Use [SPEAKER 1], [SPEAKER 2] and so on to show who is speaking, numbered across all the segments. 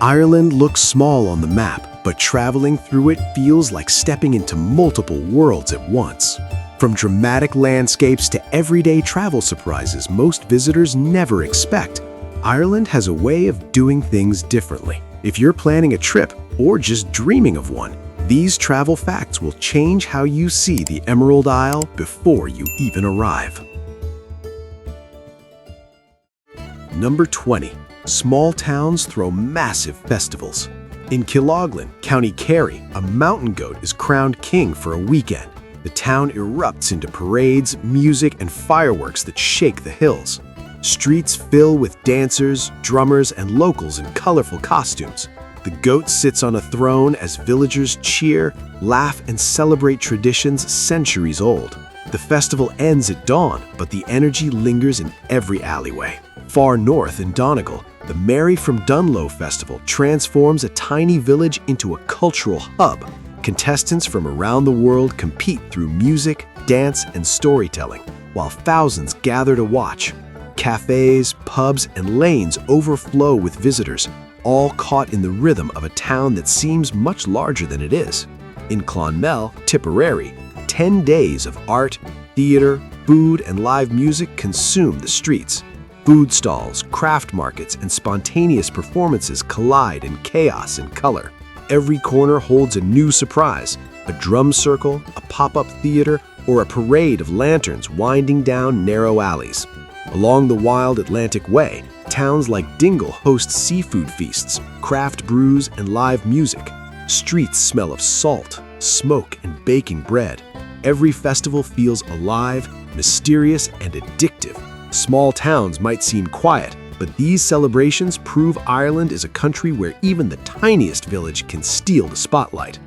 [SPEAKER 1] Ireland looks small on the map, but traveling through it feels like stepping into multiple worlds at once. From dramatic landscapes to everyday travel surprises most visitors never expect, Ireland has a way of doing things differently. If you're planning a trip or just dreaming of one, these travel facts will change how you see the Emerald Isle before you even arrive. Number 20. Small towns throw massive festivals. In Killoughlin, County Kerry, a mountain goat is crowned king for a weekend. The town erupts into parades, music, and fireworks that shake the hills. Streets fill with dancers, drummers, and locals in colorful costumes. The goat sits on a throne as villagers cheer, laugh, and celebrate traditions centuries old. The festival ends at dawn, but the energy lingers in every alleyway. Far north in Donegal, the Mary from Dunlow Festival transforms a tiny village into a cultural hub. Contestants from around the world compete through music, dance, and storytelling, while thousands gather to watch. Cafes, pubs, and lanes overflow with visitors, all caught in the rhythm of a town that seems much larger than it is. In Clonmel, Tipperary, 10 days of art, theater, food, and live music consume the streets. Food stalls, craft markets, and spontaneous performances collide in chaos and color. Every corner holds a new surprise, a drum circle, a pop-up theater, or a parade of lanterns winding down narrow alleys. Along the wild Atlantic Way, towns like Dingle host seafood feasts, craft brews, and live music. Streets smell of salt, smoke, and baking bread. Every festival feels alive, mysterious, and addictive. Small towns might seem quiet, but these celebrations prove Ireland is a country where even the tiniest village can steal the spotlight.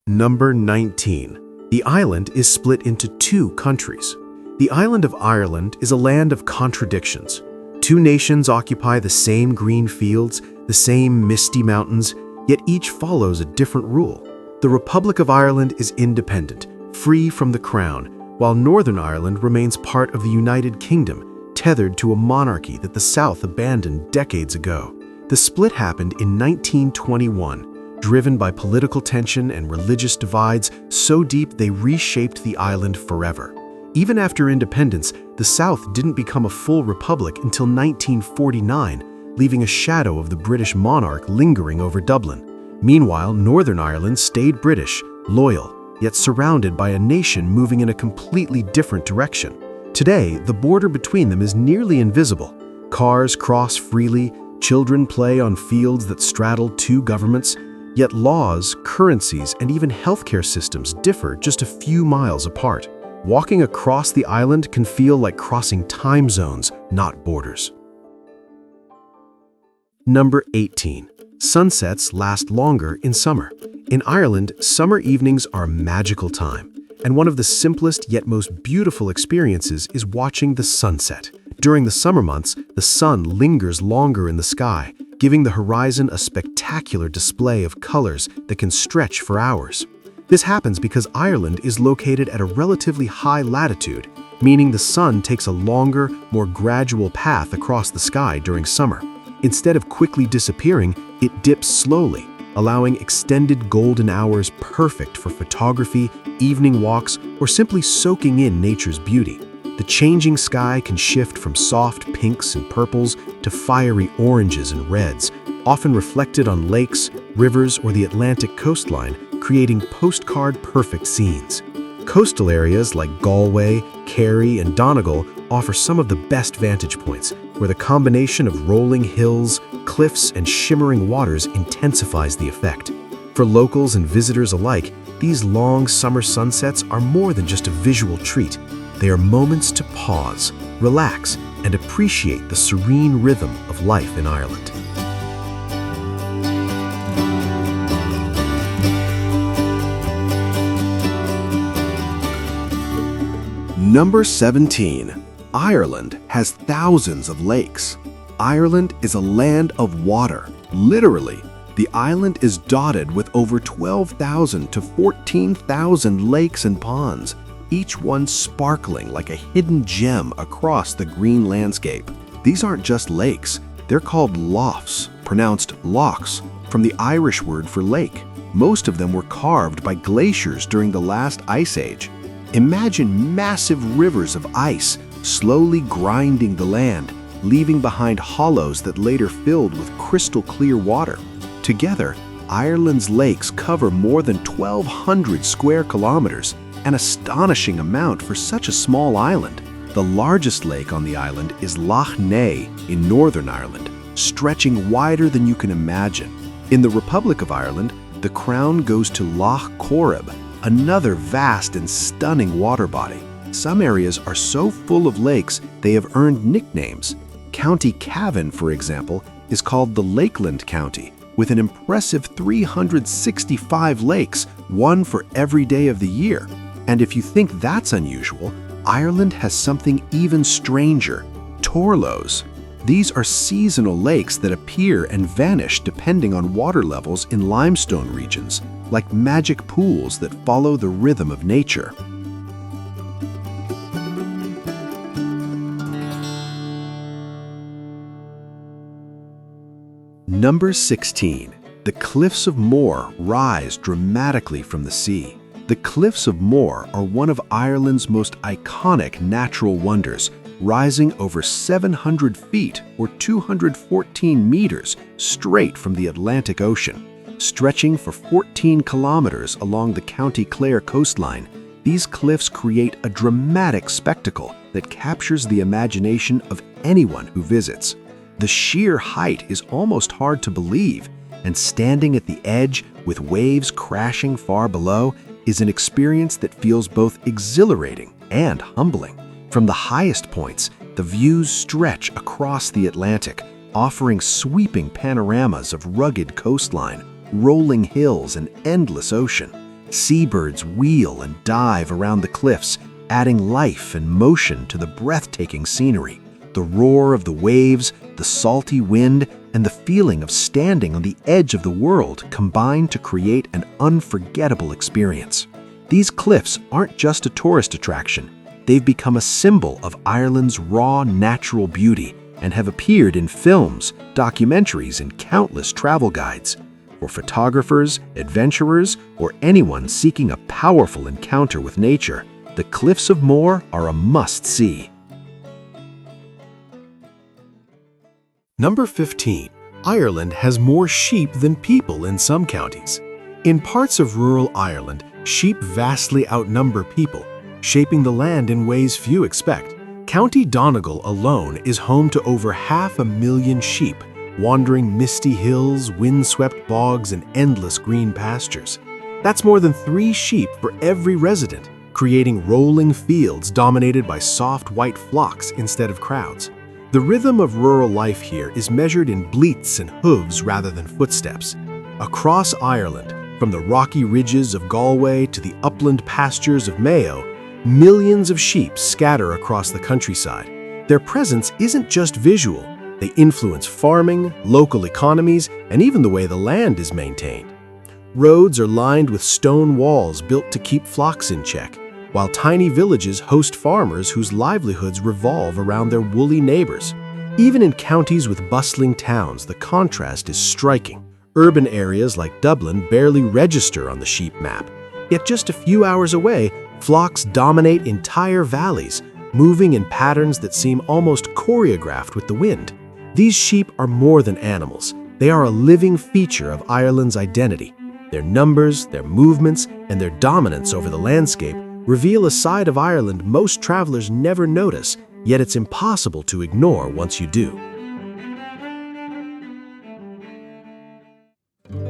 [SPEAKER 1] Number 19. The island is split into two countries. The island of Ireland is a land of contradictions. Two nations occupy the same green fields, the same misty mountains, yet each follows a different rule. The Republic of Ireland is independent, free from the crown, while Northern Ireland remains part of the United Kingdom, tethered to a monarchy that the South abandoned decades ago. The split happened in 1921, driven by political tension and religious divides so deep they reshaped the island forever. Even after independence, the South didn't become a full republic until 1949, leaving a shadow of the British monarch lingering over Dublin. Meanwhile, Northern Ireland stayed British, loyal, yet surrounded by a nation moving in a completely different direction. Today, the border between them is nearly invisible. Cars cross freely, children play on fields that straddle two governments, yet laws, currencies, and even healthcare systems differ just a few miles apart. Walking across the island can feel like crossing time zones, not borders. Number 18. Sunsets last longer in summer. In Ireland, summer evenings are a magical time, and one of the simplest yet most beautiful experiences is watching the sunset. During the summer months, the sun lingers longer in the sky, giving the horizon a spectacular display of colors that can stretch for hours. This happens because Ireland is located at a relatively high latitude, meaning the sun takes a longer, more gradual path across the sky during summer. Instead of quickly disappearing, it dips slowly, allowing extended golden hours perfect for photography, evening walks, or simply soaking in nature's beauty. The changing sky can shift from soft pinks and purples to fiery oranges and reds, often reflected on lakes, rivers, or the Atlantic coastline, creating postcard-perfect scenes. Coastal areas like Galway, Kerry, and Donegal offer some of the best vantage points, where the combination of rolling hills, cliffs, and shimmering waters intensifies the effect. For locals and visitors alike, these long summer sunsets are more than just a visual treat. They are moments to pause, relax, and appreciate the serene rhythm of life in Ireland. Number 17. Ireland has thousands of lakes. Ireland is a land of water, literally. The island is dotted with over 12,000 to 14,000 lakes and ponds, each one sparkling like a hidden gem across the green landscape. These aren't just lakes, They're called lochs, pronounced lochs, from the Irish word for lake. Most of them were carved by glaciers during the last ice age. Imagine massive rivers of ice slowly grinding the land, leaving behind hollows that later filled with crystal clear water. Together, Ireland's lakes cover more than 1,200 square kilometers, an astonishing amount for such a small island. The largest lake on the island is Lough Neagh in Northern Ireland, stretching wider than you can imagine. In the Republic of Ireland, the crown goes to Lough Corrib, another vast and stunning water body. Some areas are so full of lakes they have earned nicknames. County Cavan, for example, is called the Lakeland County, with an impressive 365 lakes, one for every day of the year. And if you think that's unusual, Ireland has something even stranger, torlos. These are seasonal lakes that appear and vanish depending on water levels in limestone regions, like magic pools that follow the rhythm of nature. Number 16. The Cliffs of Moher rise dramatically from the sea. The Cliffs of Moher are one of Ireland's most iconic natural wonders, rising over 700 feet or 214 meters straight from the Atlantic Ocean. Stretching for 14 kilometers along the County Clare coastline, these cliffs create a dramatic spectacle that captures the imagination of anyone who visits. The sheer height is almost hard to believe, and standing at the edge with waves crashing far below is an experience that feels both exhilarating and humbling. From the highest points, the views stretch across the Atlantic, offering sweeping panoramas of rugged coastline, rolling hills, and endless ocean. Seabirds wheel and dive around the cliffs, adding life and motion to the breathtaking scenery. The roar of the waves, the salty wind, and the feeling of standing on the edge of the world combine to create an unforgettable experience. These cliffs aren't just a tourist attraction. They've become a symbol of Ireland's raw natural beauty and have appeared in films, documentaries, and countless travel guides. For photographers, adventurers, or anyone seeking a powerful encounter with nature, the Cliffs of Moher are a must-see. Number 15. Ireland has more sheep than people in some counties. In parts of rural Ireland, sheep vastly outnumber people, shaping the land in ways few expect. County Donegal alone is home to over 500,000 sheep, wandering misty hills, windswept bogs, and endless green pastures. That's more than 3 sheep for every resident, creating rolling fields dominated by soft white flocks instead of crowds. The rhythm of rural life here is measured in bleats and hooves rather than footsteps. Across Ireland, from the rocky ridges of Galway to the upland pastures of Mayo, millions of sheep scatter across the countryside. Their presence isn't just visual. They influence farming, local economies, and even the way the land is maintained. Roads are lined with stone walls built to keep flocks in check, while tiny villages host farmers whose livelihoods revolve around their woolly neighbors. Even in counties with bustling towns, the contrast is striking. Urban areas like Dublin barely register on the sheep map. Yet just a few hours away, flocks dominate entire valleys, moving in patterns that seem almost choreographed with the wind. These sheep are more than animals. They are a living feature of Ireland's identity. Their numbers, their movements, and their dominance over the landscape reveal a side of Ireland most travelers never notice, yet it's impossible to ignore once you do.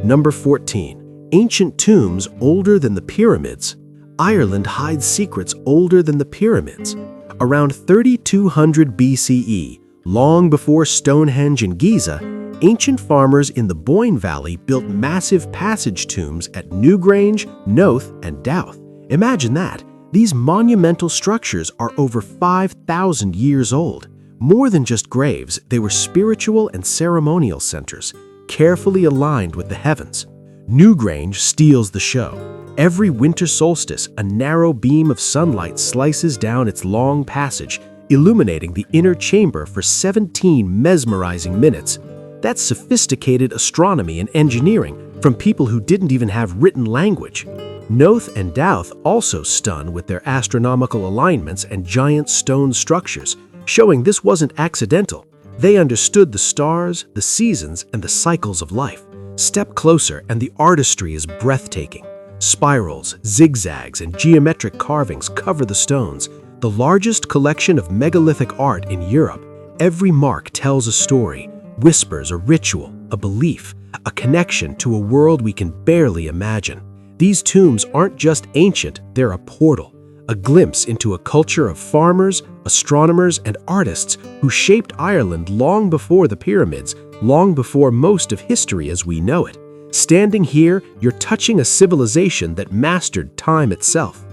[SPEAKER 1] Number 14. Ancient tombs older than the pyramids. Ireland hides secrets older than the pyramids. Around 3200 BCE, long before Stonehenge and Giza, ancient farmers in the Boyne Valley built massive passage tombs at Newgrange, Knowth, and Douth. Imagine that. These monumental structures are over 5,000 years old. More than just graves, they were spiritual and ceremonial centers, carefully aligned with the heavens. Newgrange steals the show. Every winter solstice, a narrow beam of sunlight slices down its long passage, illuminating the inner chamber for 17 mesmerizing minutes. That's sophisticated astronomy and engineering from people who didn't even have written language. Noth and Douth also stun with their astronomical alignments and giant stone structures, showing this wasn't accidental. They understood the stars, the seasons, and the cycles of life. Step closer and the artistry is breathtaking. Spirals, zigzags, and geometric carvings cover the stones. The largest collection of megalithic art in Europe, every mark tells a story, whispers a ritual, a belief, a connection to a world we can barely imagine. These tombs aren't just ancient, they're a portal, a glimpse into a culture of farmers, astronomers, and artists who shaped Ireland long before the pyramids, long before most of history as we know it. Standing here, you're touching a civilization that mastered time itself.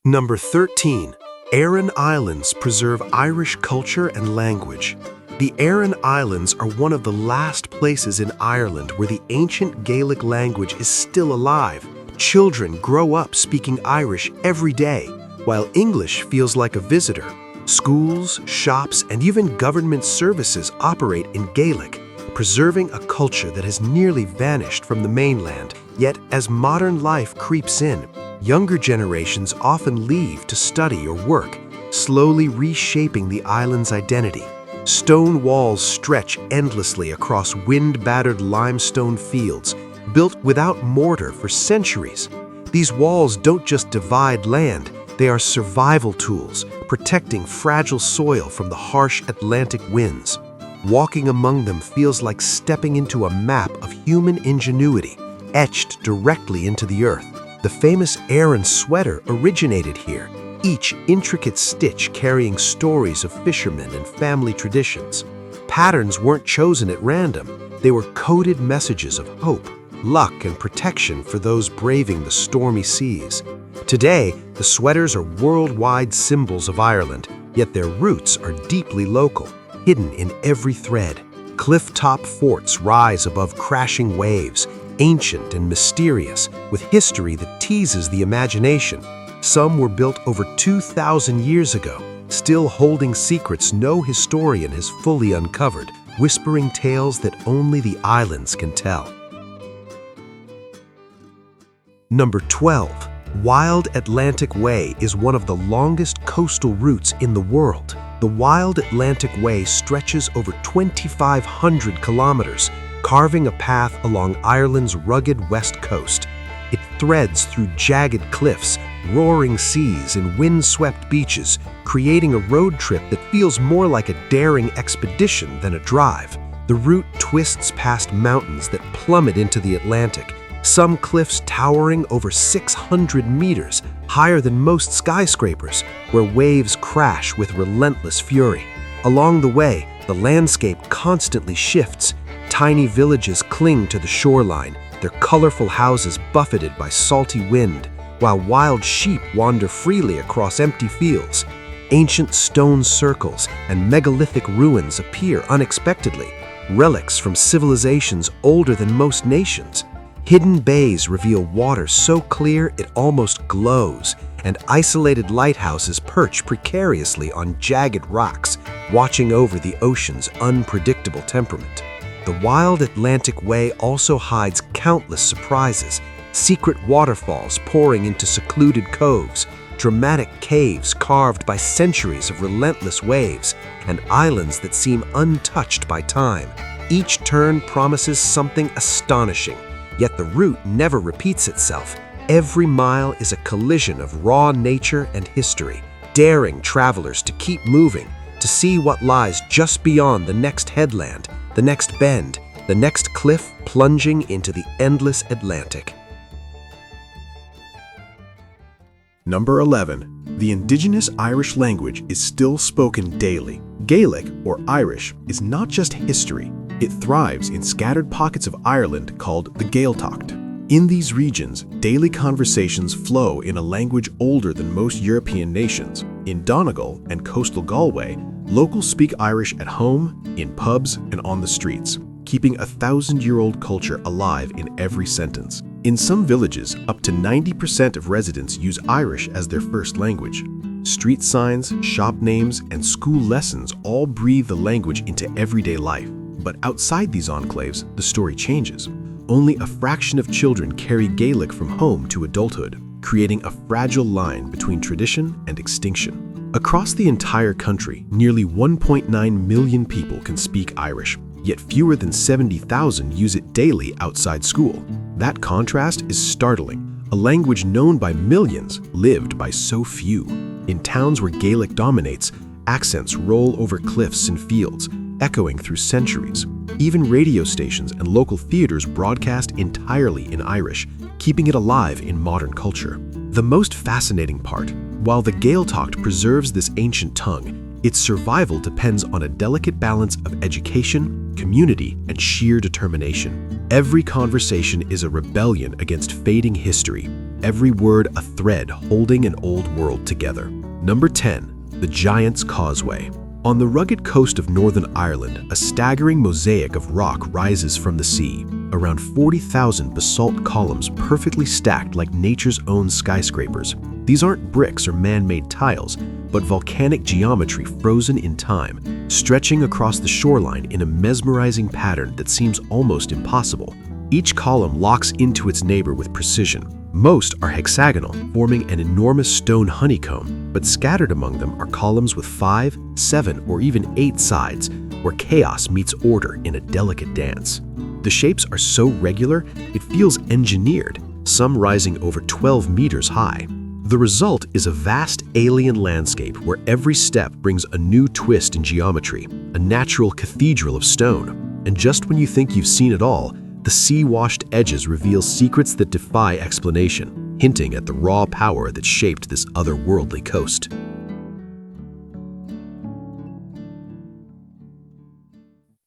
[SPEAKER 1] Number 13. Aran Islands preserve Irish culture and language. The Aran Islands are one of the last places in Ireland where the ancient Gaelic language is still alive. Children grow up speaking Irish every day, while English feels like a visitor. Schools, shops, and even government services operate in Gaelic, preserving a culture that has nearly vanished from the mainland. Yet, as modern life creeps in, younger generations often leave to study or work, slowly reshaping the island's identity. Stone walls stretch endlessly across wind-battered limestone fields, built without mortar for centuries. These walls don't just divide land, they are survival tools, protecting fragile soil from the harsh Atlantic winds. Walking among them feels like stepping into a map of human ingenuity, etched directly into the earth. The famous Aran sweater originated here, each intricate stitch carrying stories of fishermen and family traditions. Patterns weren't chosen at random, they were coded messages of hope, luck, and protection for those braving the stormy seas. Today, the sweaters are worldwide symbols of Ireland, yet their roots are deeply local, hidden in every thread. Cliff-top forts rise above crashing waves, ancient and mysterious, with history that teases the imagination. Some were built over 2,000 years ago, still holding secrets no historian has fully uncovered, whispering tales that only the islands can tell. Number 12. Wild Atlantic Way is one of the longest coastal routes in the world. The Wild Atlantic Way stretches over 2,500 kilometers, carving a path along Ireland's rugged west coast. It threads through jagged cliffs, roaring seas, and wind-swept beaches, creating a road trip that feels more like a daring expedition than a drive. The route twists past mountains that plummet into the Atlantic, some cliffs towering over 600 meters, higher than most skyscrapers, where waves crash with relentless fury. Along the way, the landscape constantly shifts. Tiny villages cling to the shoreline, their colorful houses buffeted by salty wind, while wild sheep wander freely across empty fields. Ancient stone circles and megalithic ruins appear unexpectedly, relics from civilizations older than most nations. Hidden bays reveal water so clear it almost glows, and isolated lighthouses perch precariously on jagged rocks, watching over the ocean's unpredictable temperament. The Wild Atlantic Way also hides countless surprises, secret waterfalls pouring into secluded coves, dramatic caves carved by centuries of relentless waves, and islands that seem untouched by time. Each turn promises something astonishing, yet the route never repeats itself. Every mile is a collision of raw nature and history, daring travelers to keep moving, to see what lies just beyond the next headland, the next bend, the next cliff plunging into the endless Atlantic.
[SPEAKER 2] Number 11. The indigenous Irish language is still spoken daily. Gaelic, or Irish, is not just history. It thrives in scattered pockets of Ireland called the Gaeltacht. In these regions, daily conversations flow in a language older than most European nations. In Donegal and coastal Galway, locals speak Irish at home, in pubs, and on the streets, keeping a 1,000-year-old culture alive in every sentence. In some villages, up to 90% of residents use Irish as their first language. Street signs, shop names, and school lessons all breathe the language into everyday life. But outside these enclaves, the story changes. Only a fraction of children carry Gaelic from home to adulthood, creating a fragile line between tradition and extinction. Across the entire country, nearly 1.9 million people can speak Irish, yet fewer than 70,000 use it daily outside school. That contrast is startling. A language known by millions, lived by so few. In towns where Gaelic dominates, accents roll over cliffs and fields, echoing through centuries. Even radio stations and local theaters broadcast entirely in Irish, keeping it alive in modern culture. The most fascinating part, while the Gaeltacht preserves this ancient tongue, its survival depends on a delicate balance of education, community, and sheer determination. Every conversation is a rebellion against fading history, every word a thread holding an old world together. Number 10. The Giant's Causeway. On the rugged coast of Northern Ireland, a staggering mosaic of rock rises from the sea. Around 40,000 basalt columns perfectly stacked like nature's own skyscrapers. These aren't bricks or man-made tiles, but volcanic geometry frozen in time, stretching across the shoreline in a mesmerizing pattern that seems almost impossible. Each column locks into its neighbor with precision. Most are hexagonal, forming an enormous stone honeycomb, but scattered among them are columns with 5, 7, or even 8 sides, where chaos meets order in a delicate dance. The shapes are so regular, it feels engineered, some rising over 12 meters high. The result is a vast alien landscape where every step brings a new twist in geometry, a natural cathedral of stone. And just when you think you've seen it all, the sea-washed edges reveal secrets that defy explanation, hinting at the raw power that shaped this otherworldly coast.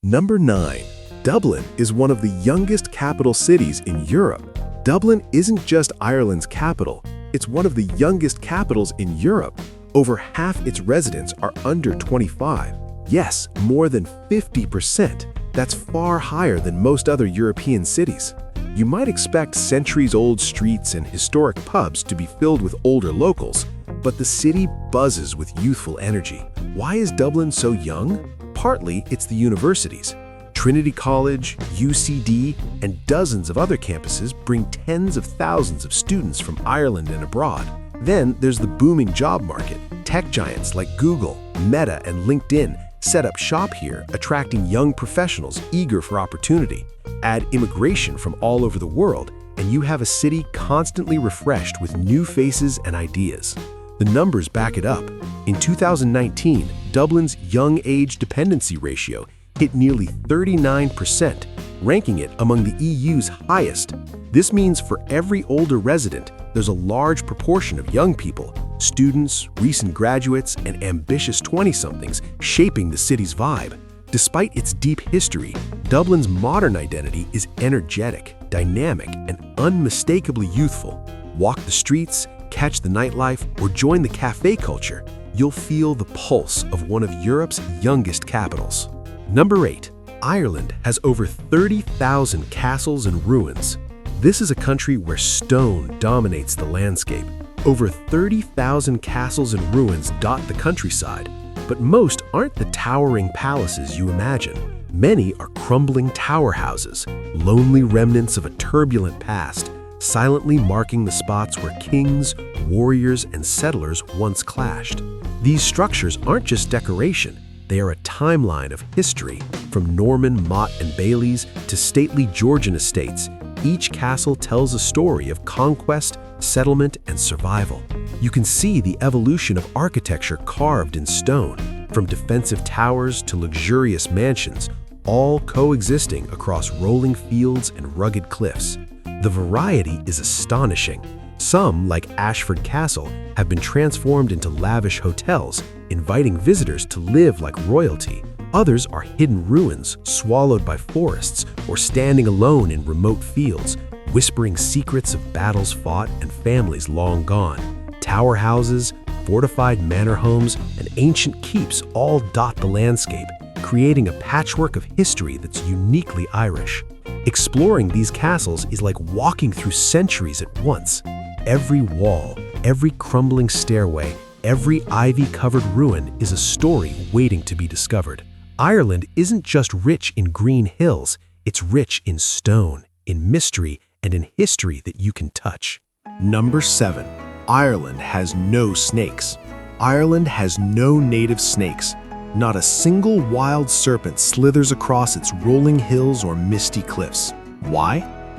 [SPEAKER 1] Number 9. Dublin is one of the youngest capital cities in Europe. Dublin isn't just Ireland's capital, it's one of the youngest capitals in Europe. Over half its residents are under 25. Yes, more than 50%. That's far higher than most other European cities. You might expect centuries-old streets and historic pubs to be filled with older locals, but the city buzzes with youthful energy. Why is Dublin so young? Partly, it's the universities. Trinity College, UCD, and dozens of other campuses bring tens of thousands of students from Ireland and abroad. Then there's the booming job market. Tech giants like Google, Meta, and LinkedIn set up shop here, attracting young professionals eager for opportunity. Add immigration from all over the world, and you have a city constantly refreshed with new faces and ideas. The numbers back it up. In 2019, Dublin's young age dependency ratio hit nearly 39%, ranking it among the EU's highest. This means for every older resident, there's a large proportion of young people, students, recent graduates, and ambitious 20-somethings shaping the city's vibe. Despite its deep history, Dublin's modern identity is energetic, dynamic, and unmistakably youthful. Walk the streets, catch the nightlife, or join the cafe culture, you'll feel the pulse of one of Europe's youngest capitals. Number 8. Ireland has over 30,000 castles and ruins. This is a country where stone dominates the landscape. Over 30,000 castles and ruins dot the countryside, but most aren't the towering palaces you imagine. Many are crumbling tower houses, lonely remnants of a turbulent past, silently marking the spots where kings, warriors, and settlers once clashed. These structures aren't just decoration, they are a timeline of history, from Norman Motte and Bailey's to stately Georgian estates. Each castle tells a story of conquest, settlement, and survival. You can see the evolution of architecture carved in stone, from defensive towers to luxurious mansions, all coexisting across rolling fields and rugged cliffs. The variety is astonishing. Some, like Ashford Castle, have been transformed into lavish hotels, inviting visitors to live like royalty. Others are hidden ruins, swallowed by forests, or standing alone in remote fields, whispering secrets of battles fought and families long gone. Tower houses, fortified manor homes, and ancient keeps all dot the landscape, creating a patchwork of history that's uniquely Irish. Exploring these castles is like walking through centuries at once. Every wall, every crumbling stairway, every ivy-covered ruin is a story waiting to be discovered. Ireland isn't just rich in green hills, it's rich in stone, in mystery, and in history that you can touch.
[SPEAKER 2] Number 7. Ireland has no snakes. Ireland has no native snakes. Not a single wild serpent slithers across its rolling hills or misty cliffs. Why?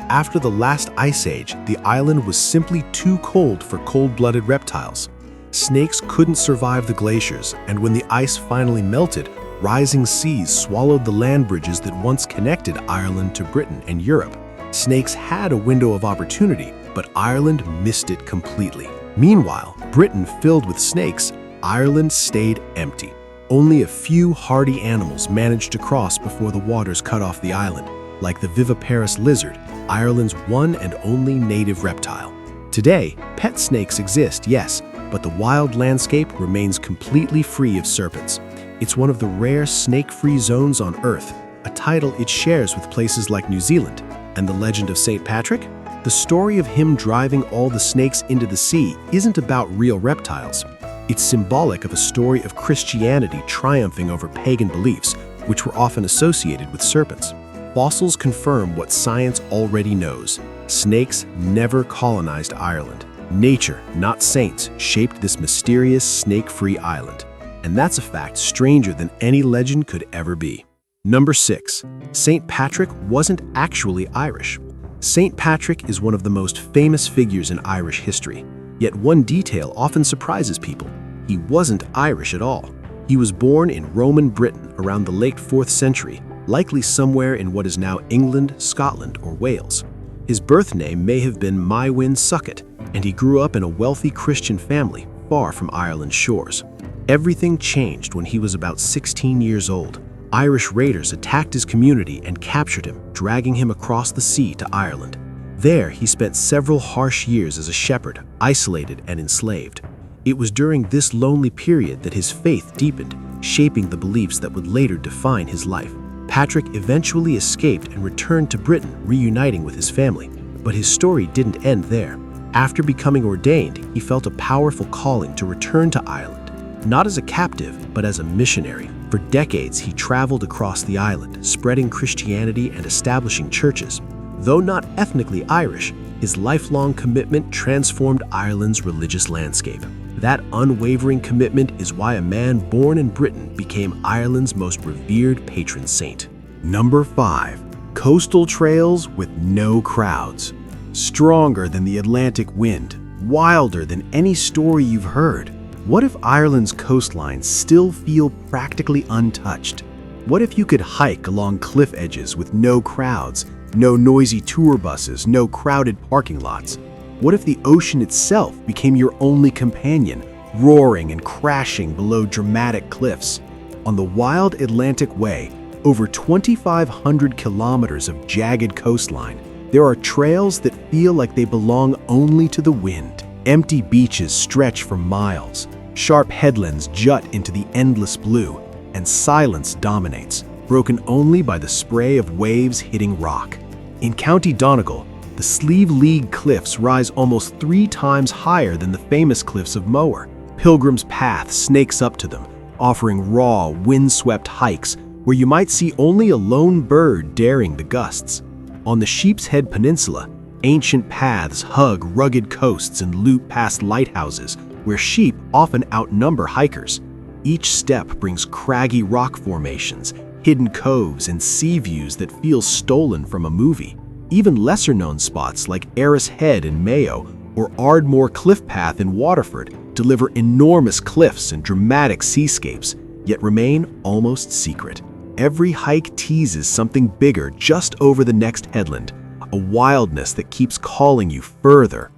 [SPEAKER 2] After the last ice age, the island was simply too cold for cold-blooded reptiles. Snakes couldn't survive the glaciers, and when the ice finally melted, rising seas swallowed the land bridges that once connected Ireland to Britain and Europe. Snakes had a window of opportunity, but Ireland missed it completely. Meanwhile, Britain filled with snakes, Ireland stayed empty. Only a few hardy animals managed to cross before the waters cut off the island, like the viviparous lizard, Ireland's one and only native reptile. Today, pet snakes exist, yes, but the wild landscape remains completely free of serpents. It's one of the rare snake-free zones on Earth, a title it shares with places like New Zealand. And the legend of St. Patrick? The story of him driving all the snakes into the sea isn't about real reptiles. It's symbolic of a story of Christianity triumphing over pagan beliefs, which were often associated with serpents. Fossils confirm what science already knows. Snakes never colonized Ireland. Nature, not saints, shaped this mysterious snake-free island. And that's a fact stranger than any legend could ever be. Number 6. St. Patrick wasn't actually Irish. St. Patrick is one of the most famous figures in Irish history. Yet one detail often surprises people. He wasn't Irish at all. He was born in Roman Britain around the late 4th century, likely somewhere in what is now England, Scotland, or Wales. His birth name may have been Mywin Succat, and he grew up in a wealthy Christian family far from Ireland's shores. Everything changed when he was about 16 years old. Irish raiders attacked his community and captured him, dragging him across the sea to Ireland. There, he spent several harsh years as a shepherd, isolated and enslaved. It was during this lonely period that his faith deepened, shaping the beliefs that would later define his life. Patrick eventually escaped and returned to Britain, reuniting with his family. But his story didn't end there. After becoming ordained, he felt a powerful calling to return to Ireland. Not as a captive, but as a missionary. For decades, he traveled across the island, spreading Christianity and establishing churches. Though not ethnically Irish, his lifelong commitment transformed Ireland's religious landscape. That unwavering commitment is why a man born in Britain became Ireland's most revered patron saint. Number 5. Coastal trails with no crowds. Stronger than the Atlantic wind, wilder than any story you've heard. What if Ireland's coastlines still feel practically untouched? What if you could hike along cliff edges with no crowds, no noisy tour buses, no crowded parking lots? What if the ocean itself became your only companion, roaring and crashing below dramatic cliffs? On the wild Atlantic Way, over 2,500 kilometers of jagged coastline, there are trails that feel like they belong only to the wind. Empty beaches stretch for miles. Sharp headlands jut into the endless blue, and silence dominates, broken only by the spray of waves hitting rock. In County Donegal, the Slieve League cliffs rise almost 3 times higher than the famous Cliffs of Moher. Pilgrim's Path snakes up to them, offering raw, windswept hikes where you might see only a lone bird daring the gusts. On the Sheep's Head Peninsula, ancient paths hug rugged coasts and loop past lighthouses where sheep often outnumber hikers. Each step brings craggy rock formations, hidden coves, and sea views that feel stolen from a movie. Even lesser-known spots like Aran Head in Mayo or Ardmore Cliff Path in Waterford deliver enormous cliffs and dramatic seascapes, yet remain almost secret. Every hike teases something bigger just over the next headland, a wildness that keeps calling you further.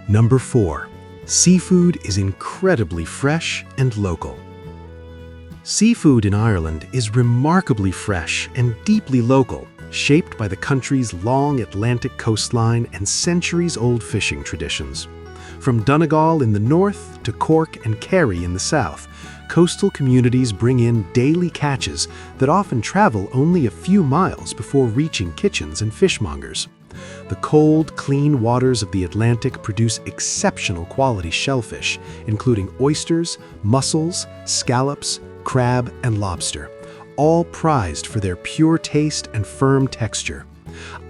[SPEAKER 1] Number 4. Seafood is incredibly fresh and local. Seafood in Ireland is remarkably fresh and deeply local, shaped by the country's long Atlantic coastline and centuries-old fishing traditions. From Donegal in the north to Cork and Kerry in the south, coastal communities bring in daily catches that often travel only a few miles before reaching kitchens and fishmongers. The cold, clean waters of the Atlantic produce exceptional quality shellfish, including oysters, mussels, scallops, crab, and lobster, all prized for their pure taste and firm texture.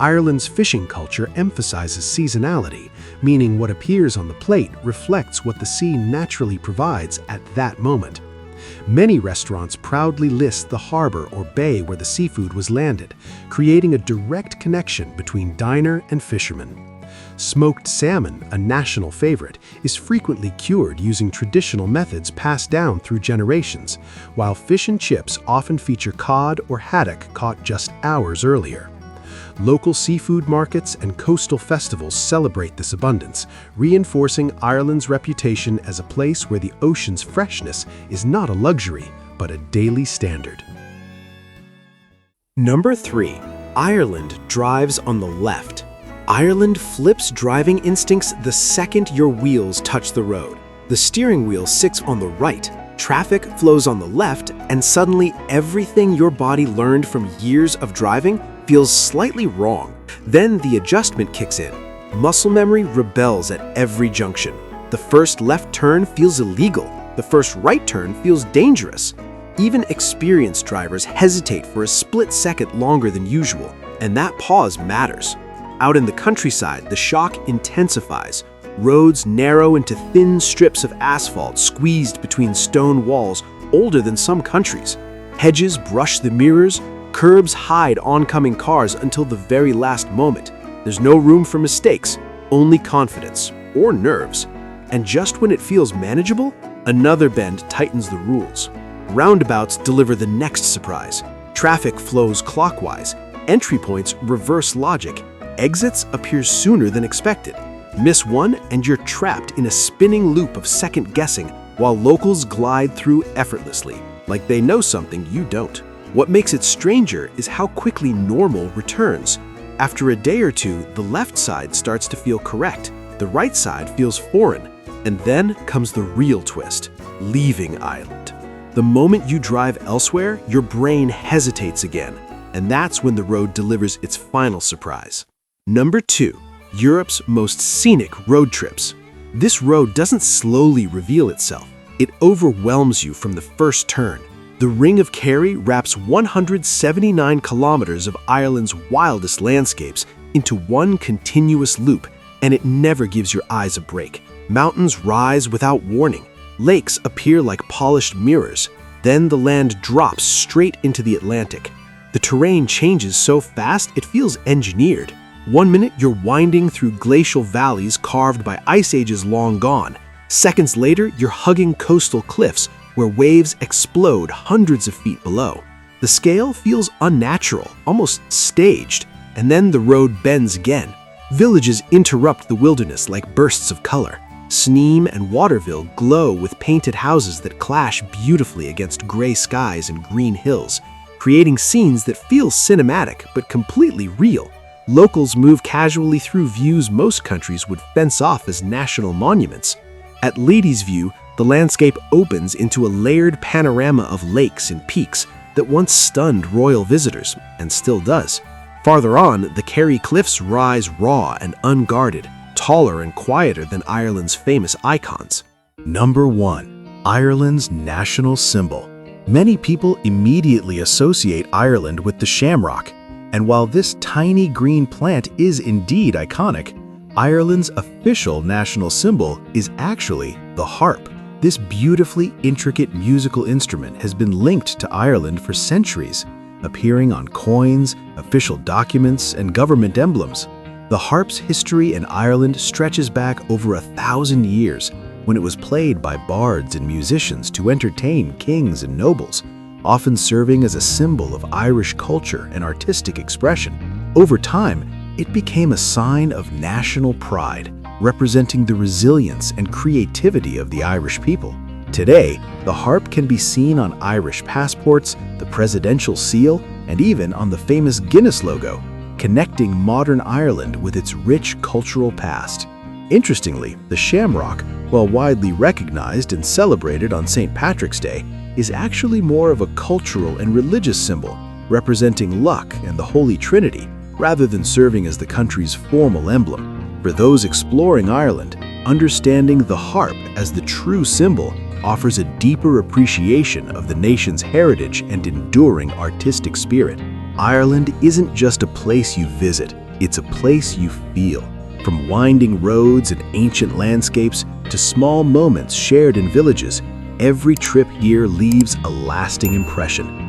[SPEAKER 1] Ireland's fishing culture emphasizes seasonality, meaning what appears on the plate reflects what the sea naturally provides at that moment. Many restaurants proudly list the harbor or bay where the seafood was landed, creating a direct connection between diner and fisherman. Smoked salmon, a national favorite, is frequently cured using traditional methods passed down through generations, while fish and chips often feature cod or haddock caught just hours earlier. Local seafood markets and coastal festivals celebrate this abundance, reinforcing Ireland's reputation as a place where the ocean's freshness is not a luxury, but a daily standard.
[SPEAKER 3] Number 3. Ireland drives on the left. Ireland flips driving instincts the second your wheels touch the road. The steering wheel sits on the right, traffic flows on the left, and suddenly everything your body learned from years of driving feels slightly wrong. Then the adjustment kicks in. Muscle memory rebels at every junction. The first left turn feels illegal. The first right turn feels dangerous. Even experienced drivers hesitate for a split second longer than usual, and that pause matters. Out in the countryside, the shock intensifies. Roads narrow into thin strips of asphalt squeezed between stone walls older than some countries. Hedges brush the mirrors, curbs hide oncoming cars until the very last moment. There's no room for mistakes, only confidence or nerves. And just when it feels manageable, another bend tightens the rules. Roundabouts deliver the next surprise. Traffic flows clockwise. Entry points reverse logic. Exits appear sooner than expected. Miss one and you're trapped in a spinning loop of second guessing while locals glide through effortlessly, like they know something you don't. What makes it stranger is how quickly normal returns. After a day or two, the left side starts to feel correct, the right side feels foreign, and then comes the real twist, leaving Ireland. The moment you drive elsewhere, your brain hesitates again, and that's when the road delivers its final surprise. Number 2. Europe's most scenic road trips. This road doesn't slowly reveal itself. It overwhelms you from the first turn. The Ring of Kerry wraps 179 kilometers of Ireland's wildest landscapes into one continuous loop, and it never gives your eyes a break. Mountains rise without warning. Lakes appear like polished mirrors. Then the land drops straight into the Atlantic. The terrain changes so fast it feels engineered. One minute you're winding through glacial valleys carved by ice ages long gone. Seconds later, you're hugging coastal cliffs where waves explode hundreds of feet below. The scale feels unnatural, almost staged, and then the road bends again. Villages interrupt the wilderness like bursts of color. Sneem and Waterville glow with painted houses that clash beautifully against gray skies and green hills, creating scenes that feel cinematic but completely real. Locals move casually through views most countries would fence off as national monuments. At Lady's View, the landscape opens into a layered panorama of lakes and peaks that once stunned royal visitors, and still does. Farther on, the Kerry Cliffs rise raw and unguarded, taller and quieter than Ireland's famous icons.
[SPEAKER 2] Number 1. Ireland's national symbol. Many people immediately associate Ireland with the shamrock, and while this tiny green plant is indeed iconic, Ireland's official national symbol is actually the harp. This beautifully intricate musical instrument has been linked to Ireland for centuries, appearing on coins, official documents, and government emblems. The harp's history in Ireland stretches back over 1,000 years, when it was played by bards and musicians to entertain kings and nobles, often serving as a symbol of Irish culture and artistic expression. Over time, it became a sign of national pride, representing the resilience and creativity of the Irish people. Today, the harp can be seen on Irish passports, the presidential seal, and even on the famous Guinness logo, connecting modern Ireland with its rich cultural past. Interestingly, the shamrock, while widely recognized and celebrated on St. Patrick's Day, is actually more of a cultural and religious symbol, representing luck and the Holy Trinity, rather than serving as the country's formal emblem. For those exploring Ireland, understanding the harp as the true symbol offers a deeper appreciation of the nation's heritage and enduring artistic spirit. Ireland isn't just a place you visit, it's a place you feel. From winding roads and ancient landscapes to small moments shared in villages, every trip here leaves a lasting impression.